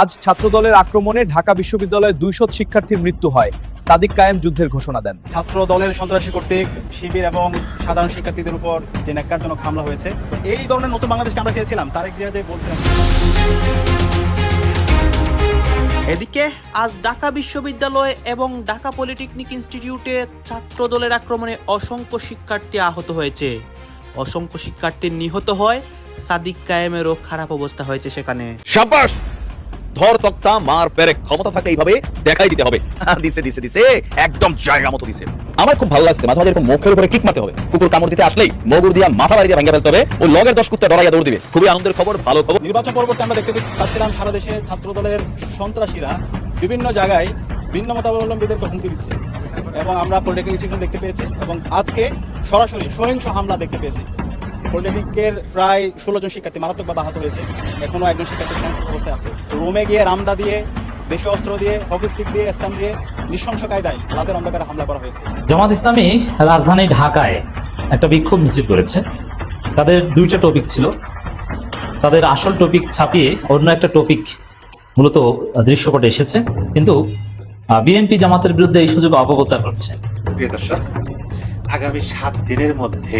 আজ ছাত্রদলের আক্রমণে ঢাকা বিশ্ববিদ্যালয়ে 200 শিক্ষার্থীর মৃত্যু হয়। সাদিক কায়েম যুদ্ধের ঘোষণা দেন। ছাত্র দলের সন্ত্রাসী কর্তৃক শিবির এবং সাধারণ শিক্ষার্থীদের উপর যে ন্যাক্কারজনক হামলা হয়েছে, এই ধরনের নতুন বাংলাদেশকে আমরা চেয়েছিলাম। তারেক জিয়া যে বলছিলেন। এদিকে আজ ঢাকা বিশ্ববিদ্যালয় এবং ঢাকা পলিটেকনিক ইনস্টিটিউটে ছাত্র দলের আক্রমণে অসংখ্য শিক্ষার্থী আহত হয়েছে। অসংখ্য শিক্ষার্থী নিহত হয়। সাদিক কায়েমেরও খারাপ অবস্থা হয়েছে সেখানে। শাবাশ, ধর তক্তা মার পেরেক, ক্ষমতা থাকলে এইভাবে দেখাই দিতে হবে। দিছে দিছে দিছে, একদম জায়গা মতো দিছে। আমার খুব ভালো লাগছে, মাঝে মাঝে এরকম মুখের উপরে কিক মারতে হবে। কুকুর কামড় দিতে আসলেই মগুর দিয়া মাথা বাড়ি দিয়ে ভেঙে ফেলতে হবে। ওই লগের 10 কুত্তা ডরাইয়া দৌড় দিবে। খুবই আনন্দের খবর, ভালো খবর। নির্বাচন পরবর্তী আমরা দেখতে পাচ্ছিলাম সারা দেশে ছাত্র দলের সন্ত্রাসীরা বিভিন্ন জায়গায় ভিন্ন মতাবলম্বীদেরকে হুমকি দিচ্ছে, এবং আমরা পলিটেকনিক ইনস্টিটিউট দেখতে পেয়েছি এবং আজকে সরাসরি সহিংস হামলা দেখতে পেয়েছি। পলিটেকনিকের প্রায় 16 জন শিক্ষার্থী মারাত্মকভাবে আহত হয়েছে। এখনো একজন শিক্ষার্থী সেন্সিটিভ অবস্থায় আছে। রুমে গিয়ে রামদা দিয়ে, দেশীয় অস্ত্র দিয়ে, হকি স্টিক দিয়ে, স্টাম দিয়ে নৃশংস কায়দায় রাতের অন্ধকারে হামলা করা হয়েছে। জামাত ইসলামী রাজধানী ঢাকায় একটা বিক্ষোভ মিছিল করেছে। তাদের দুইটা টপিক ছিল। তাদের আসল টপিক ছাপিয়ে অন্য একটা টপিক মূলত দৃশ্যপটে এসেছে, কিন্তু বিএনপি জামাতের বিরুদ্ধে এই সুযোগ অপপ্রচার করছে। প্রিয় দর্শক, আগামী 7 দিনের মধ্যে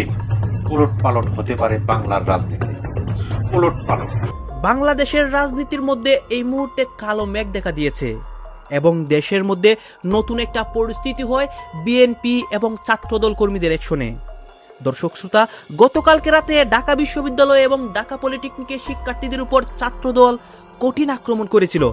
উলটপালট হতে পারে বাংলার রাজনীতি। উলটপালট। বাংলাদেশের রাজনীতির মধ্যে এই মুহূর্তে কালো মেঘ দেখা দিয়েছে এবং দেশের মধ্যে নতুন একটা পরিস্থিতি হয় বিএনপি এবং ছাত্রদল কর্মীদের একশনে। দর্শক শ্রোতা, গতকালকে রাতে ঢাকা বিশ্ববিদ্যালয় এবং ঢাকা পলিটেকনিকের শিক্ষার্থীদের উপর ছাত্রদল কঠিন আক্রমণ করেছিল।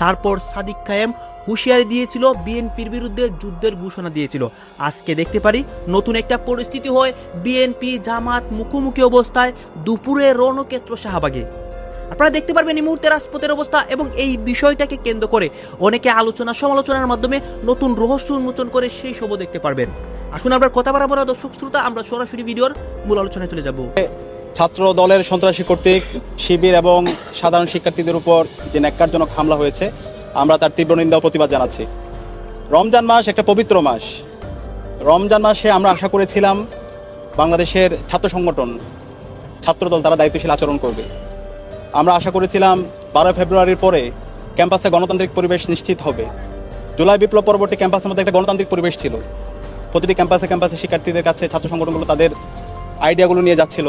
তারপর সাদিক কায়েম হুঁশিয়ারি দিয়েছিল, বিএনপির বিরুদ্ধে যুদ্ধের ঘোষণা দিয়েছিল। আজকে দেখতে পারি নতুন একটা পরিস্থিতি হয় বিএনপি জামাত মুখোমুখি অবস্থায় দুপুরে রণক্ষেত্র শাহবাগে। আপনারা দেখতে পারবেন এই মুহূর্তে রাজপথের অবস্থা, এবং এই বিষয়টাকে কেন্দ্র করে অনেকে আলোচনা সমালোচনার মাধ্যমে নতুন রহস্য উন্মোচন করে সেই সবও দেখতে পারবেন। আসুন আমরা কথা বাড়াবো না দর্শক শ্রোতা, আমরা সরাসরি ভিডিওর মূল আলোচনায় চলে যাব। ছাত্র দলের সন্ত্রাসী কর্তৃক শিবির এবং সাধারণ শিক্ষার্থীদের উপর যে ন্যাক্কারজনক হামলা হয়েছে, আমরা তার তীব্র নিন্দা ও প্রতিবাদ জানাচ্ছি। রমজান মাস একটা পবিত্র মাস। রমজান মাসে আমরা আশা করেছিলাম বাংলাদেশের ছাত্র সংগঠন, ছাত্রদল তারা দায়িত্বশীল আচরণ করবে। আমরা আশা করেছিলাম 12 ফেব্রুয়ারির পরে ক্যাম্পাসে গণতান্ত্রিক পরিবেশ নিশ্চিত হবে। জুলাই বিপ্লব পরবর্তী ক্যাম্পাসের মধ্যে একটা গণতান্ত্রিক পরিবেশ ছিল। প্রতিটি ক্যাম্পাসে শিক্ষার্থীদের কাছে ছাত্র সংগঠনগুলো তাদের আইডিয়াগুলো নিয়ে যাচ্ছিল।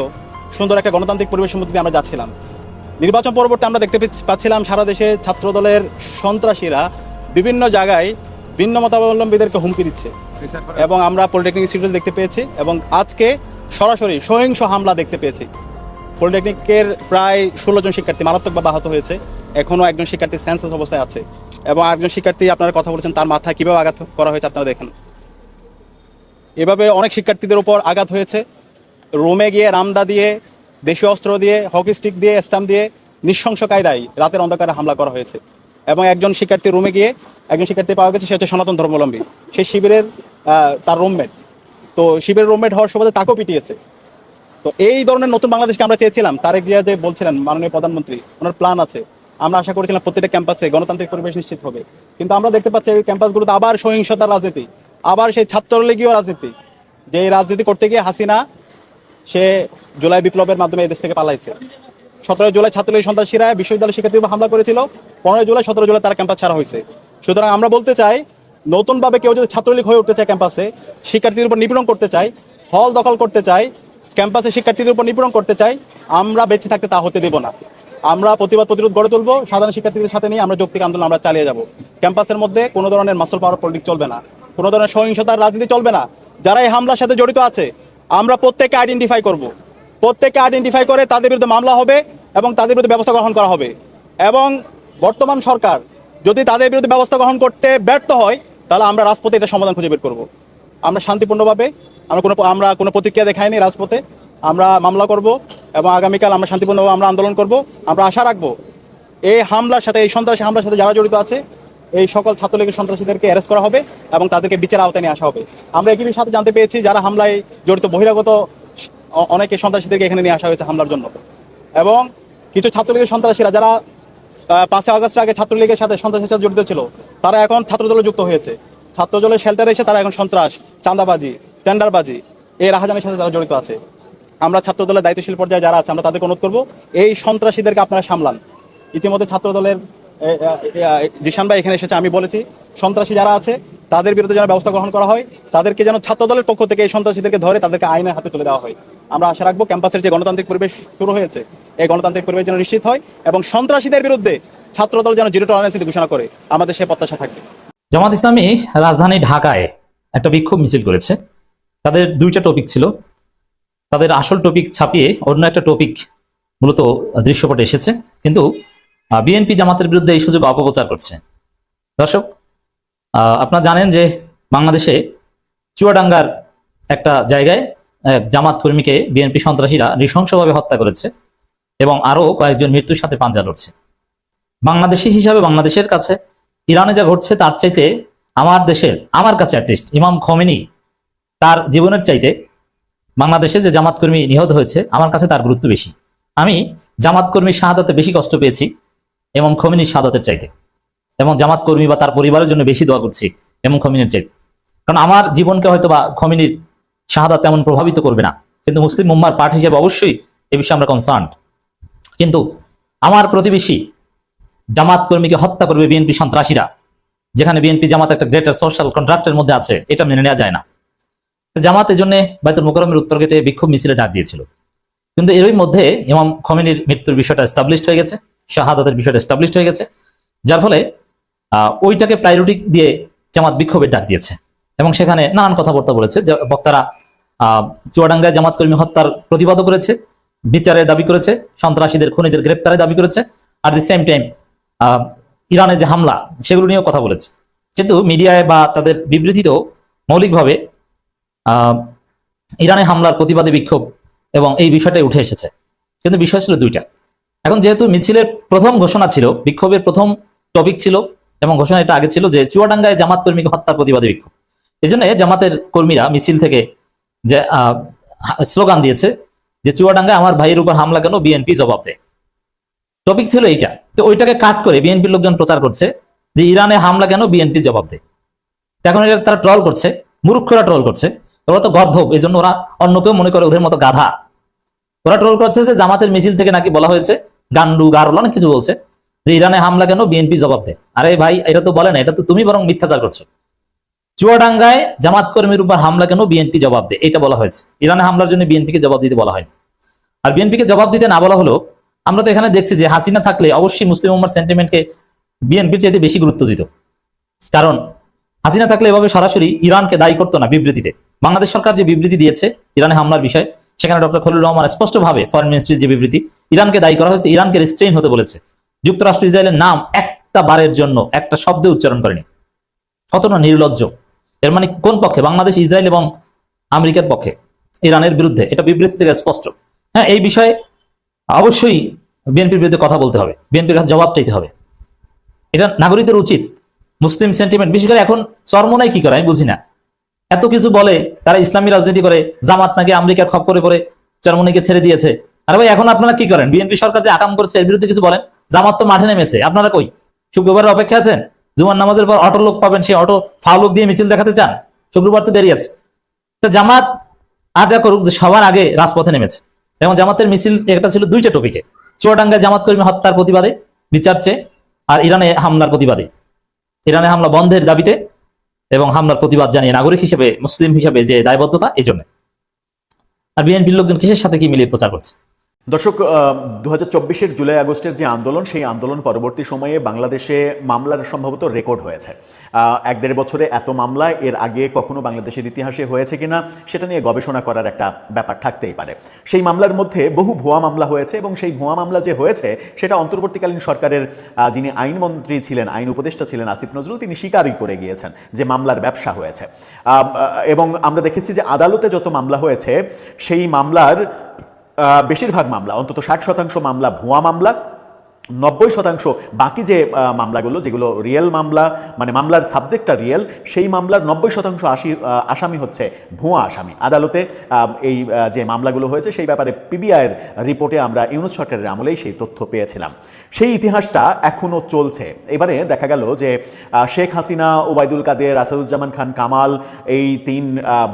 সুন্দর একটা গণতান্ত্রিক পরিবেশের মধ্যে দিয়ে আমরা যাচ্ছিলাম। নির্বাচন পরবর্তী আমরা দেখতে পাচ্ছিলাম সারা দেশে ছাত্রদলের সন্ত্রাসীরা বিভিন্ন জায়গায় ভিন্ন মতাবলম্বীদেরকে হুমকি দিচ্ছে, এবং আমরা পলিটেকনিক ইনস্টিটিউট দেখতে পেয়েছি এবং আজকে সরাসরি সহিংস হামলা দেখতে পেয়েছি। পলিটেকনিকের প্রায় 16 জন শিক্ষার্থী মারাত্মকভাবে আহত হয়েছে। এখনও একজন শিক্ষার্থী সেন্সিটিভ অবস্থায় আছে, এবং আরেকজন শিক্ষার্থী আপনারা কথা বলেছেন তার মাথায় কীভাবে আঘাত করা হয়েছে আপনারা দেখেন। এভাবে অনেক শিক্ষার্থীদের উপর আঘাত হয়েছে। রুমে গিয়ে রামদা দিয়ে, দেশীয় অস্ত্র দিয়ে, হকি স্টিক দিয়ে, স্টাম দিয়ে নৃশংস কায়দায় রাতের অন্ধকারে হামলা করা হয়েছে। এবং একজন শিক্ষার্থী রুমে গিয়ে একজন শিক্ষার্থী পাওয়া গেছে, সে হচ্ছে সনাতন ধর্মাবলম্বী। সেই শিবিরের তার রুমমেট, তো শিবিরের রুমমেট হওয়ার সুবাদে তাকেও পিটিয়েছে। তো এই ধরনের নতুন বাংলাদেশকে আমরা চেয়েছিলাম। তারেক জিয়া যে বলছিলেন, মাননীয় প্রধানমন্ত্রী, ওনার প্ল্যান আছে। আমরা আশা করেছিলাম প্রত্যেকটা ক্যাম্পাসে গণতান্ত্রিক পরিবেশ নিশ্চিত হবে, কিন্তু আমরা দেখতে পাচ্ছি এই ক্যাম্পাসগুলোতে আবার সহিংসতার রাজনীতি, আবার সেই ছাত্রলীগীয় রাজনীতি। যে এই রাজনীতি করতে গিয়ে হাসিনা সে জুলাই বিপ্লবের মাধ্যমে এই দেশ থেকে পালাইছে। 17 জুলাই ছাত্রলীগ সন্ত্রাসীরা বিশ্ববিদ্যালয় শিক্ষার্থীদের হামলা করেছিল। 15 জুলাই 17 জুলাই তারা ক্যাম্পাস ছাড়া হয়েছে। সুতরাং আমরা বলতে চাই, নতুনভাবে কেউ যদি ছাত্রলীগ হয়ে উঠতে চায়, ক্যাম্পাসে শিক্ষার্থীদের উপর নিপীড়ন করতে চায়, হল দখল করতে চায়, ক্যাম্পাসে শিক্ষার্থীদের উপর নিপীড়ন করতে চাই, আমরা বেঁচে থাকতে তা হতে দেব না। আমরা প্রতিবাদ প্রতিরোধ গড়ে তুলবো। সাধারণ শিক্ষার্থীদের সাথে নিয়ে আমরা যৌক্তিক আন্দোলন আমরা চালিয়ে যাব। ক্যাম্পাসের মধ্যে কোনো ধরনের মাসল পাওয়ার পলিটিক্স চলবে না, কোনো ধরনের সহিংসতার রাজনীতি চলবে না। যারা এই হামলার সাথে জড়িত আছে আমরা প্রত্যেককে আইডেন্টিফাই করব। প্রত্যেককে আইডেন্টিফাই করে তাদের বিরুদ্ধে মামলা হবে এবং তাদের বিরুদ্ধে ব্যবস্থা গ্রহণ করা হবে। এবং বর্তমান সরকার যদি তাদের বিরুদ্ধে ব্যবস্থা গ্রহণ করতে ব্যর্থ হয়, তাহলে আমরা রাজপথে এটা সমাধান খুঁজে বের করব। আমরা শান্তিপূর্ণভাবে, আমরা কোনো প্রতিক্রিয়া দেখাইনি রাজপথে। আমরা মামলা করব এবং আগামীকাল আমরা শান্তিপূর্ণভাবে আমরা আন্দোলন করব। আমরা আশা রাখবো এই হামলার সাথে, এই সন্ত্রাসী হামলার সাথে যারা জড়িত আছে, এই সকল ছাত্রলীগের সন্ত্রাসীদেরকে অ্যারেস্ট করা হবে এবং তাদেরকে বিচার আওতায় নিয়ে আসা হবে। আমরা একই সাথে জানতে পেয়েছি যারা হামলায় জড়িত বহিরাগত অনেকে সন্ত্রাসীদেরকে এখানে নিয়ে আসা হয়েছে হামলার জন্য। এবং কিছু ছাত্রলীগের সন্ত্রাসীরা যারা 5 আগস্টের আগে ছাত্রলীগের সাথে সন্ত্রাসের সাথে জড়িত ছিল, তারা এখন ছাত্রদলে যুক্ত হয়েছে। ছাত্রদলের শেল্টারে এসে তারা এখন সন্ত্রাস, চাঁদাবাজি, টেন্ডারবাজি, এই রাহাজানির সাথে তারা জড়িত আছে। আমরা ছাত্রদলের দায়িত্বশীল পর্যায়ে যারা আছে আমরা তাদেরকে অনুরোধ করবো, এই সন্ত্রাসীদেরকে আপনারা সামলান। ইতিমধ্যে ছাত্রদলের জিশান ভাই এখানে এসেছে, আমি বলেছি সন্ত্রাসী যারা আছে তাদের বিরুদ্ধে যেন ব্যবস্থা গ্রহণ করা হয়, তাদেরকে যেন ছাত্র দলের পক্ষ থেকে এই সন্ত্রাসীদেরকে ধরে তাদেরকে আইনের হাতে তুলে দেওয়া হয়। আমরা আশা রাখবো ক্যাম্পাসের যে গণতান্ত্রিক পরিবেশ শুরু হয়েছে এই গণতান্ত্রিক পরিবেশ যেন নিশ্চিত হয় এবং সন্ত্রাসীদের বিরুদ্ধে ছাত্র দল যেন জিরো টলারেন্স নীতি ঘোষণা করে, আমাদের সে প্রত্যাশা থাকবে। জামাত ইসলামী রাজধানী ঢাকায় একটা বিক্ষোভ মিছিল করেছে। তাদের দুইটা টপিক ছিল, তাদের আসল টপিক ছাপিয়ে অন্য একটা টপিক মূলত দৃশ্যপটে এসেছে, কিন্তু বিএনপি জামাতের বিরুদ্ধে এই সুযোগ অপপ্রচার করছে। দর্শক, আপনারা জানেন যে বাংলাদেশে চুয়াডাঙ্গার একটা জায়গায় এক জামাত কর্মীকে বিএনপি সন্ত্রাসীরা নৃশংসভাবে হত্যা করেছে এবং আরো কয়েকজন মৃত্যুর সাথে পাঞ্জা লড়ছে। বাংলাদেশি হিসাবে বাংলাদেশের কাছে ইরানে যা ঘটছে তার চাইতে আমার কাছে অ্যাটলিস্ট ইমাম খোমেনি তার জীবনের চাইতে বাংলাদেশে যে জামাত কর্মী নিহত হয়েছে আমার কাছে তার গুরুত্ব বেশি। আমি জামাত কর্মীর শাহাদাতে বেশি কষ্ট পেয়েছি ইমাম খোমেনির শাহাদাতের চাইতে, এবং জামাত কর্মী বা তার পরিবারের জন্য বেশি দোয়া করছি ইমাম খোমেনির চাইতে। কারণ আমার জীবনকে হয়তো বা খোমেনির শাহাদাত তেমন প্রভাবিত করবে না, কিন্তু মুসলিম উম্মার পার্ট হিসেবে অবশ্যই এ বিষয়ে আমরা কনসার্ন। কিন্তু আমার প্রতিবেশী জামাত কর্মীকে হত্যা করবে বিএনপি সন্ত্রাসীরা, যেখানে বিএনপি জামাত একটা গ্রেটার সোশ্যাল কন্ট্রাক্টের মধ্যে আছে, এটা মেনে নেওয়া যায় না। জামাত এর জন্য বাইতুল মোকাররমের উত্তর গেটে বিক্ষোভ মিছিলে ডাক দিয়েছিল, কিন্তু এরই মধ্যে ইমাম খোমেনির মৃত্যুর বিষয়টা এস্টাবলিশড হয়ে গেছে, শাহাদাতের বিষয়টা এস্টাবলিশড হয়ে গেছে, যার ফলে ওইটাকে প্রায়োরিটি দিয়ে জামাত বিক্ষোভের ডাক দিয়েছে এবং সেখানে নানান কথাবার্তা বলেছে। বক্তারা চুয়াডাঙ্গায় জামাত কর্মী হত্যার প্রতিবাদও করেছে, বিচারের দাবি করেছে, সন্ত্রাসীদের খুনিদের গ্রেপ্তারের দাবি করেছে, আর দি সেম টাইম ইরানে যে হামলা সেগুলো নিয়েও কথা বলেছে। কিন্তু মিডিয়ায় বা তাদের বিবৃতিতেও মৌলিকভাবে ইরানে হামলার প্রতিবাদে বিক্ষোভ এবং এই বিষয়টাই উঠে এসেছে, কিন্তু বিষয় ছিল দুইটা। এখন যেহেতু মিছিলের প্রথম ঘোষণা ছিল, বিক্ষোভের প্রথম টপিক ছিল এবং ঘোষণা এটা আগে ছিল যে চুয়াডাঙ্গায় জামাত কর্মীকে হত্যার প্রতিবাদে বিক্ষোভ, এই জন্য জামাতের কর্মীরা মিছিল থেকে যে স্লোগান দিয়েছে যে চুয়াডাঙ্গায় আমার ভাইয়ের উপর হামলা কেন, বিএনপি জবাব দেয়। টপিক ছিল এইটা, তো ওইটাকে কাট করে বিএনপির লোকজন প্রচার করছে যে ইরানে হামলা কেন, বিএনপি জবাব দেয়। এখন এটা তারা ট্রল করছে, মূর্খরা ট্রল করছে, ওরা তো গর্ধব, এই জন্য ওরা অন্য কেউ মনে করে ওদের মতো গাধা। ওরা ট্রোল করছে যে জামাতের মিছিল থেকে নাকি বলা হয়েছে গান্ডু গারল অনেক কিছু বলছে যে ইরানে হামলা কেন, বিএনপি জবাব দেয়। আরে ভাই, এটা তো বলে না, এটা তো তুমি বরং মিথ্যাচার করছো। চুয়াডাঙ্গায় জামাত কর্মীর উপর হামলা কেন, বিএনপি জবাব দেয়, এটা বলা হয়েছে। ইরানে হামলার জন্য বিএনপিকে জবাব দিতে বলা হয়। আর বিএনপিকে জবাব দিতে না বলা হলো, আমরা তো এখানে দেখছি যে হাসিনা থাকলে অবশ্যই মুসলিম উম্মার সেন্টিমেন্টকে বিএনপির চাইতে বেশি গুরুত্ব দিত, কারণ হাসিনা থাকলে এভাবে সরাসরি ইরানকে দায়ী করতো না বিবৃতিতে। বাংলাদেশ সরকার যে বিবৃতি দিয়েছে ইরানে হামলার বিষয়ে, সেখানে ডক্টর খলিলুর রহমান স্পষ্টভাবে ফরেন মিনিস্ট্রির যে বিবৃতি, ইরানকে দায়ী করা হয়েছে, ইরানকে রিস্ট্রেইন হতে বলেছে। যুক্তরাষ্ট্র ইসরায়েলের নাম একটা বারের জন্য একটা শব্দে উচ্চারণ করেনি। কত না নির্লজ্জ! এর মানে কোন পক্ষে? বাংলাদেশ, ইসরায়েল এবং আমেরিকার পক্ষে, ইরানের বিরুদ্ধে, এটা বিবৃতি থেকে স্পষ্ট। হ্যাঁ, এই বিষয়ে অবশ্যই বিএনপির বিরুদ্ধে কথা বলতে হবে, বিএনপির কাছে জবাব চাইতে হবে। এটা নাগরিকদের উচিত। মুসলিম সেন্টিমেন্ট বিশেষ করে এখন চরমনাই কি করে আমি বুঝি না, এত কিছু বলে, তারা ইসলামী রাজনীতি করে, জামাত নাকি আমেরিকার খপ্পরে পড়ে চরমনাইকে ছেড়ে দিয়েছে। আরে ভাই, এখন আপনারা কি করেন? বিএনপি সরকার যে আকাম করছে এর বিরুদ্ধে কিছু বলেন। জামাত তো মাঠে নেমেছে, আপনারা কই? শুক্রবারের অপেক্ষা আছেন? জুমার নামাজের পর অটো লোক পাবেন, সেই অটো ফাউলক দিয়ে মিছিল দেখাতে চান? শুক্রবার তো দেরি আছে। তো জামাত আজ যা করুক, যে সবার আগে রাজপথে নেমেছে এবং জামাতের মিছিল একটা ছিল দুইটা টপিকে, চুয়াডাঙ্গায় জামাত কর্মী হত্যার প্রতিবাদে বিচার চেয়ে, আর ইরানে হামলার প্রতিবাদে, ইরানে হামলা বন্ধের দাবিতে এবং হামলার প্রতিবাদ জানিয়ে নাগরিক হিসেবে, মুসলিম হিসেবে যে দায়বদ্ধতা, এই জন্য। আর বিএনপির লোকজন কিসের সাথে কি মিলিয়ে প্রচার করছে? দর্শক, 2024-এর জুলাই আগস্টের যে আন্দোলন, সেই আন্দোলন পরবর্তী সময়ে বাংলাদেশে মামলার সম্ভবত রেকর্ড হয়েছে। 1-1.5 বছরে এত মামলা এর আগে কখনো বাংলাদেশের ইতিহাসে হয়েছে কিনা সেটা নিয়ে গবেষণা করার একটা ব্যাপার থাকতেই পারে। সেই মামলার মধ্যে বহু ভুয়া মামলা হয়েছে এবং সেই ভুয়া মামলা যে হয়েছে সেটা অন্তর্বর্তীকালীন সরকারের যিনি আইনমন্ত্রী ছিলেন, আইন উপদেষ্টা ছিলেন আসিফ নজরুল, তিনি স্বীকারই করে গিয়েছেন যে মামলার ব্যবসা হয়েছে। এবং আমরা দেখেছি যে আদালতে যত মামলা হয়েছে সেই মামলার বেশিরভাগ মামলা, অন্তত 60% মামলা ভুয়া মামলা, 90% বাকি যে মামলাগুলো, যেগুলো রিয়েল মামলা, মানে মামলার সাবজেক্টটা রিয়েল, সেই মামলার 90% আসামি হচ্ছে ভুয়া আসামি। আদালতে এই যে মামলাগুলো হয়েছে সেই ব্যাপারে পিবিআইয়ের রিপোর্টে আমরা ইউনূস সরকারের আমলেই সেই তথ্য পেয়েছিলাম। সেই ইতিহাসটা এখনও চলছে। এবারে দেখা গেল যে শেখ হাসিনা, ওবায়দুল কাদের, আসাদুজ্জামান খান কামাল, এই 3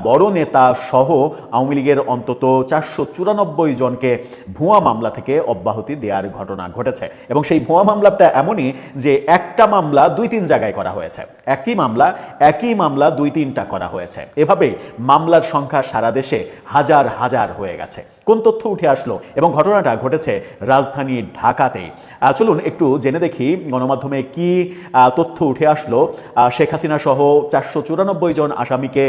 বড় নেতা সহ আওয়ামী লীগের অন্তত 494 জনকে ভুয়া মামলা থেকে অব্যাহতি দেওয়ার ঘটনা ঘটেছে। এবং সেই ভুয়া মামলাটা এমনই যে একটা মামলা 2-3 জায়গায় করা হয়েছে, একই মামলা 2-3টা করা হয়েছে। এভাবে মামলার সংখ্যা সারা দেশে হাজার হাজার হয়ে গেছে। কোন তথ্য উঠে আসলো এবং ঘটনাটা ঘটেছে রাজধানী ঢাকাতেই। চলুন একটু জেনে দেখি গণমাধ্যমে কি তথ্য উঠে আসলো। শেখ হাসিনা সহ 494 জন আসামিকে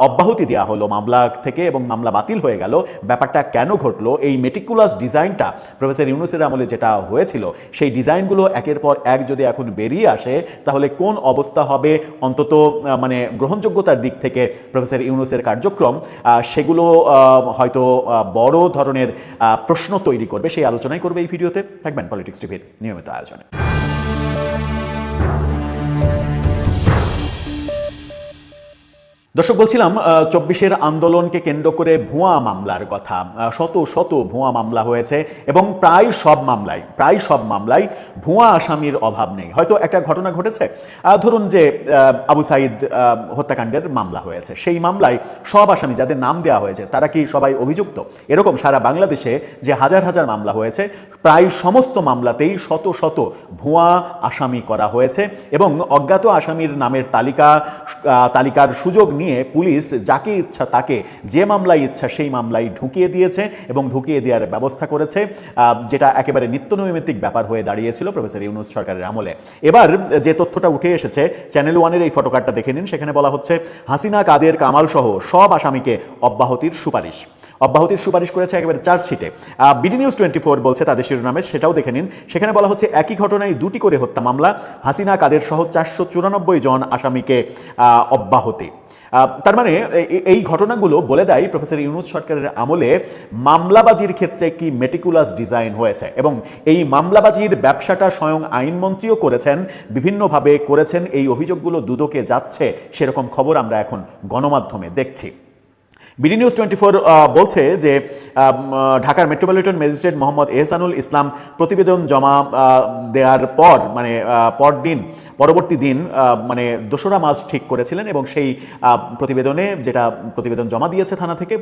অব্যাহতি দেওয়া হলো মামলা থেকে এবং মামলা বাতিল হয়ে গেল। ব্যাপারটা কেন ঘটলো, এই মেটিকুলাস ডিজাইনটা প্রফেসর ইউনূসের আমলে যেটা হয়েছিল সেই ডিজাইনগুলো একের পর এক যদি এখন বেরিয়ে আসে তাহলে কোন অবস্থা হবে, অন্তত মানে গ্রহণযোগ্যতার দিক থেকে প্রফেসর ইউনূসের কার্যক্রম সেগুলো হয়তো বড় ধরনের প্রশ্ন তৈরি করবে। সেই আলোচনাই করবে এই ভিডিওতে। থাকবেন পলিটিক্স টিভির নিয়মিত আয়োজনে। দর্শক, বলছিলাম 24-এর আন্দোলনকে কেন্দ্র করে ভুয়া মামলার কথা। শত শত ভুয়া মামলা হয়েছে এবং প্রায় সব মামলায় ভুয়া আসামির অভাব নেই। হয়তো একটা ঘটনা ঘটেছে, ধরুন যে আবু সাইদ হত্যাকাণ্ডের মামলা হয়েছে, সেই মামলায় সব আসামি যাদের নাম দেওয়া হয়েছে তারা কি সবাই অভিযুক্ত? এরকম সারা বাংলাদেশে যে হাজার হাজার মামলা হয়েছে, প্রায় সমস্ত মামলাতেই শত শত ভুয়া আসামি করা হয়েছে এবং অজ্ঞাত আসামির নামের তালিকার সুযোগ নিয়ে পুলিশ যাকে ইচ্ছা তাকে যে মামলায় ইচ্ছা সেই মামলায় ঢুকিয়ে দিয়েছে এবং ঢুকিয়ে দেওয়ার ব্যবস্থা করেছে, যেটা একেবারে নিত্যনৈমিত্তিক ব্যাপার হয়ে দাঁড়িয়েছিল প্রফেসর ইউনূস সরকারের আমলে। এবার যে তথ্যটা উঠে এসেছে, চ্যানেল ওয়ানের এই ফটোকার্ডটা দেখে নিন। সেখানে বলা হচ্ছে হাসিনা, কাদের, কামাল সহ সব আসামিকে অব্যাহতির সুপারিশ করেছে একেবারে চার্জশিটে। বিডি নিউজ 24 বলছে তাদের শিরোনামে, সেটাও দেখে নিন। সেখানে বলা হচ্ছে একই ঘটনায় 2টি করে হত্যা মামলা, হাসিনা, কাদের সহ 494 জন আসামিকে অব্যাহতি। তার মানে এই ঘটনাগুলো বলে দেয় প্রফেসর ইউনূস সরকারের আমলে মামলাবাজির ক্ষেত্রে কি মেটিকুলাস ডিজাইন হয়েছে এবং এই মামলাবাজির ব্যবসাটা স্বয়ং আইনমন্ত্রীও করেছেন, বিভিন্নভাবে করেছেন। এই অভিযোগগুলো দুদকে যাচ্ছে, সেরকম খবর আমরা এখন গণমাধ্যমে দেখছি। বিডি নিউজ 24 বলছে যে ঢাকার মেট্রোপলিটন ম্যাজিস্ট্রেট মোহাম্মদ এহসানুল ইসলাম প্রতিবেদন জমা দেওয়ার পর মানে পরবর্তী দিন মানে 2রা মার্চ ঠিক করেছিলেন এবং সেই প্রতিবেদন জমা দিয়েছে থানা থেকে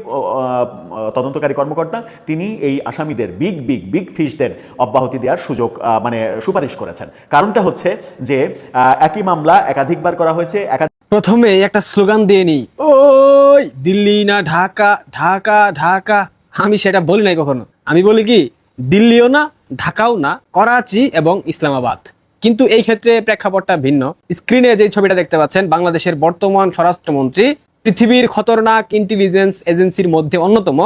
তদন্তকারী কর্মকর্তা, তিনি এই আসামিদের বিগ ফিশদের অব্যাহতি দেওয়ার সুপারিশ করেছেন। কারণটা হচ্ছে যে একই মামলা একাধিকবার করা হয়েছে। প্রথমে একটা স্লোগান দিয়ে নিই, ওই দিল্লি না ঢাকা, ঢাকা ঢাকা। আমি সেটা বলি নাই কখনো। আমি বলি কি, দিল্লিও না ঢাকাও না, করাচি এবং ইসলামাবাদ। কিন্তু এই ক্ষেত্রে প্রেক্ষাপটটা ভিন্ন। স্ক্রিনে যে ছবিটা দেখতে পাচ্ছেন, বাংলাদেশের বর্তমান স্বরাষ্ট্রমন্ত্রী পৃথিবীর খতরনাক ইন্টেলিজেন্স এজেন্সির মধ্যে অন্যতম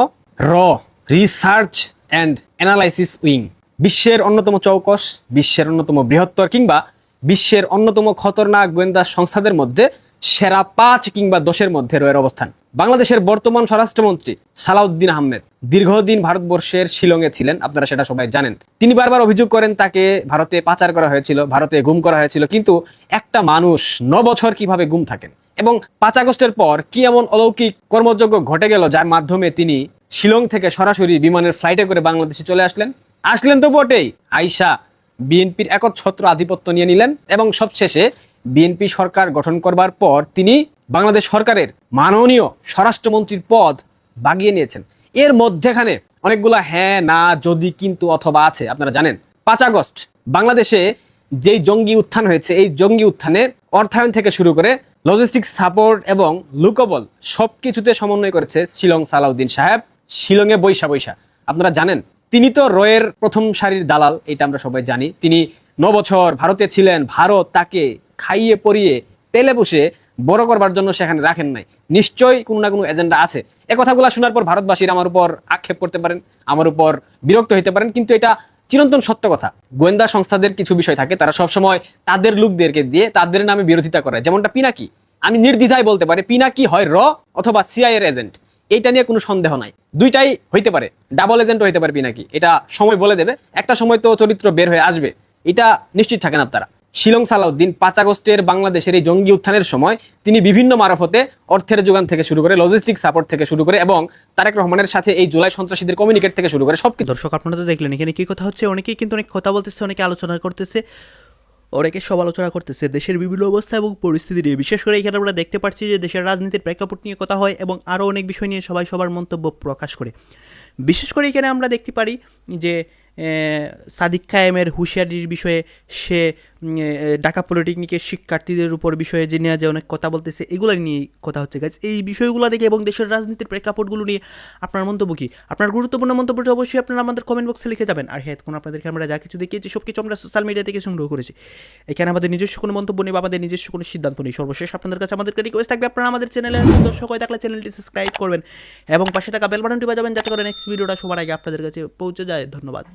রিসার্চ অ্যান্ড অ্যানালাইসিস উইং, বিশ্বের অন্যতম চৌকস, বিশ্বের অন্যতম বৃহত্তর কিংবা বিশ্বের অন্যতম খতরনাক গোয়েন্দা সংস্থাদের মধ্যে সেরা 5 কিংবা 10-এর মধ্যে রয়ের অবস্থান। বাংলাদেশের বর্তমান স্বরাষ্ট্রমন্ত্রী সালাউদ্দিন আহমেদ দীর্ঘদিন ভারতবর্ষের শিলংয়ে ছিলেন, আপনারা সেটা সবাই জানেন। তিনি বারবার অভিযোগ করেন তাকে ভারতে পাচার করা হয়েছিল, ভারতে গুম করা হয়েছিল। কিন্তু একটা মানুষ 9 বছর কিভাবে গুম থাকেন এবং 5 আগস্টের পর কি এমন অলৌকিক কর্মযজ্ঞ ঘটে গেল যার মাধ্যমে তিনি শিলং থেকে সরাসরি বিমানের ফ্লাইটে করে বাংলাদেশে চলে আসলেন তো বটেই। আইসা বিএনপির একচ্ছত্র আধিপত্য নিয়ে নিলেন এবং সবশেষে বিএনপি সরকার গঠন করবার পর তিনি বাংলাদেশ সরকারের মাননীয় স্বরাষ্ট্রমন্ত্রীর পদ বাগিয়ে নিয়েছেন। এর মধ্যেখানে অনেকগুলা হ্যাঁ না যদি কিন্তু অথবা আছে। আপনারা জানেন 5 আগস্ট বাংলাদেশে যেই জঙ্গি উত্থান হয়েছে, এই জঙ্গি উত্থানে অর্থায়ন থেকে শুরু করে লজিস্টিক্স সাপোর্ট এবং লুকবল সবকিছুতে সমন্বয় করেছে শিলং সালাউদ্দিন সাহেব, শিলংয়ে বৈশা। আপনারা জানেন তিনি তো রয়ের প্রথম সারির দালাল, এটা আমরা সবাই জানি। তিনি 9 বছর ভারতে ছিলেন, ভারত তাকে খাইয়ে পরিয়ে পেলে বসে বড় করবার জন্য সেখানে রাখেন নাই। নিশ্চয়ই কোনো না কোনো এজেন্ডা আছে। এ কথাগুলো শোনার পর ভারতবাসীর আমার উপর আক্ষেপ করতে পারেন, আমার উপর বিরক্ত হইতে পারেন, কিন্তু এটা চিরন্তন সত্য কথা। গোয়েন্দা সংস্থাদের কিছু বিষয় থাকে, তারা সবসময় তাদের লোকদেরকে দিয়ে তাদের নামে বিরোধিতা করে। যেমনটা পিনাকি, আমি নির্দ্বিধায় বলতে পারি পিনাকি হয় র অথবা সিআইএর এজেন্ট, এইটা নিয়ে কোনো সন্দেহ নাই। দুইটাই হইতে পারে, ডাবল এজেন্টও হইতে পারে পিনাকি, এটা সময় বলে দেবে। একটা সময় তো চরিত্র বের হয়ে আসবে, এটা নিশ্চিত থাকেন আপনারা। শিলং সালাউদ্দিন 5 আগস্টের বাংলাদেশের এই জঙ্গি উত্থানের সময় তিনি বিভিন্ন মারফতে অর্থের যোগান থেকে শুরু করে, লজিস্টিক সাপোর্ট থেকে শুরু করে এবং তারেক রহমানের সাথে এই জুলাই সন্ত্রাসীদের কমিউনিকেট থেকে শুরু করে সবকিছু। দর্শক, আপনারা তো দেখলেন এখানে কি কথা হচ্ছে। অনেকেই কিন্তু অনেক কথা বলতেছে, অনেকে আলোচনা করতেছে, অনেকে সমালোচনা করতেছে দেশের বিভিন্ন অবস্থা এবং পরিস্থিতি নিয়ে। বিশেষ করে এখানে আমরা দেখতে পাচ্ছি যে দেশের রাজনীতির প্রেক্ষাপট নিয়ে কথা হয় এবং আরও অনেক বিষয় নিয়ে সবাই সবার মন্তব্য প্রকাশ করে। বিশেষ করে এখানে আমরা দেখতে পারি যে সাদিক কায়েমের হুঁশিয়ারির বিষয়ে সে ঢাকা পলিটেকনিকের শিক্ষার্থীদের উপর বিষয়ে যে নেওয়া যে অনেক কথা বলতেছে, এগুলো নিয়ে কথা হচ্ছে গাইজ। এই বিষয়গুলো দেখে এবং দেশের রাজনীতির প্রেক্ষাপটগুলো নিয়ে আপনার মন্তব্য কী? আপনার গুরুত্বপূর্ণ মন্তব্যটা অবশ্যই আপনারা আমাদের কমেন্ট বক্সে লিখে যাবেন। আর হ্যাঁ, এখন আপনাদেরকে আমরা যা কিছু দেখিয়েছি সব কিছু আমরা সোশ্যাল মিডিয়া থেকে সংগ্রহ করেছি। এখানে আমাদের নিজস্ব কোনো মন্তব্য নেই বা আমাদের নিজস্ব কোনো সিদ্ধান্ত নেই। সর্বশেষ আপনাদের কাছে আমাদের রিকোয়েস্ট থাকবে, আপনারা আমাদের চ্যানেলের দর্শক হয়ে থাকলে চ্যানেলটি সাবস্ক্রাইব করবেন এবং পাশে থাকা বেল বাটনটি বাজাবেন যাতে করে নেক্সট ভিডিওটা সবার আগে আপনাদের কাছে পৌঁছে যায়। ধন্যবাদ।